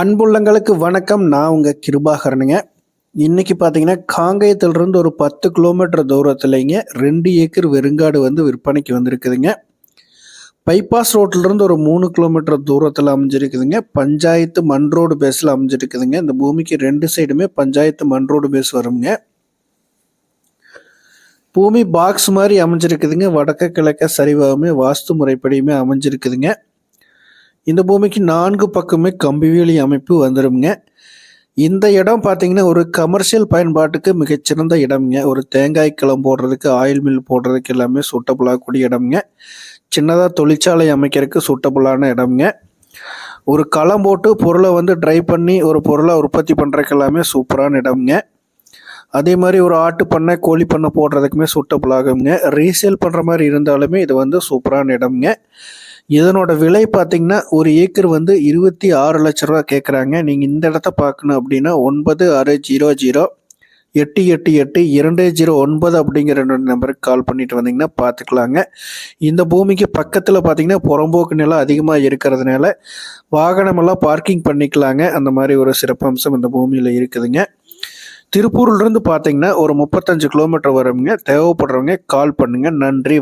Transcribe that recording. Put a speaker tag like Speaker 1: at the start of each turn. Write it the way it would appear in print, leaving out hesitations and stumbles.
Speaker 1: அன்புள்ளங்களுக்கு வணக்கம். நான் உங்க கிருபாகரனுங்க. இன்னைக்கு பார்த்தீங்கன்னா, காங்கேயத்திலிருந்து ஒரு 10 கிலோமீட்டர் தூரத்திலேங்க 2 ஏக்கர் வெறுங்காடு வந்து விற்பனைக்கு வந்திருக்குதுங்க. பைபாஸ் ரோட்லருந்து ஒரு 3 கிலோமீட்டர் தூரத்தில அமைஞ்சிருக்குதுங்க. பஞ்சாயத்து மண் ரோடு பேஸ்ல அமைஞ்சிருக்குதுங்க. இந்த பூமிக்கு 2 சைடுமே பஞ்சாயத்து மண் ரோடு பேஸ் வருங்க. பூமி பாக்ஸ் மாரி அமைஞ்சிருக்குதுங்க. வடக்க கிழக்க சரிவாகவுமே வாஸ்து முறைப்படியுமே அமைஞ்சிருக்குதுங்க. இந்த பூமிக்கு 4 பக்கமே கம்பி வேலி அமைப்பு வந்துரும்ங்க. இந்த இடம் பார்த்தீங்கன்னா, ஒரு கமர்ஷியல் பயன்பாட்டுக்கு மிகச்சிறந்த இடம்ங்க. ஒரு தேங்காய் கிளம் போடுறதுக்கு, ஆயில் மில் போடுறதுக்கு எல்லாமே சூட்டபுள் ஆகக்கூடிய இடம்ங்க. சின்னதா தொழிற்சாலை அமைக்கிறதுக்கு சூட்டபுளான இடம்ங்க. ஒரு களம் போட்டு பொருள வந்து ட்ரை பண்ணி ஒரு பொருள உற்பத்தி பண்றதுக்கு எல்லாமே சூப்பரான இடம்ங்க. அதே மாரி ஒரு ஆட்டு பண்ணை, கோழி பண்ணை போடுறதுக்குமே சூட்டபுள் ஆகுங்க. ரீசேல் பண்ற மாரி இருந்தாலுமே இது வந்து சூப்பரான இடம்ங்க. இதனோட விலை பார்த்தீங்கன்னா, ஒரு ஏக்கர் வந்து ரூ. 26,00,000 கேட்குறாங்க. நீங்க இந்த இடத்த பார்க்கணும் அப்படின்னா 9600 888 209 அப்படிங்கிற நம்பருக்கு கால் பண்ணிட்டு வந்தீங்கன்னா பார்த்துக்கலாங்க. இந்த பூமிக்கு பக்கத்துல பார்த்தீங்கன்னா, புறம்போக்கு நிலம் அதிகமா இருக்கிறதுனால, வாகனமெல்லாம் பார்க்கிங் பண்ணிக்கலாங்க. அந்த மாரி ஒரு சிறப்பம்சம் இந்த பூமியில இருக்குதுங்க. திருப்பூர்லருந்து பார்த்தீங்கன்னா, ஒரு 35 கிலோமீட்டர் வருங்க. தேவைப்படுறவங்க கால் பண்ணுங்க. நன்றி.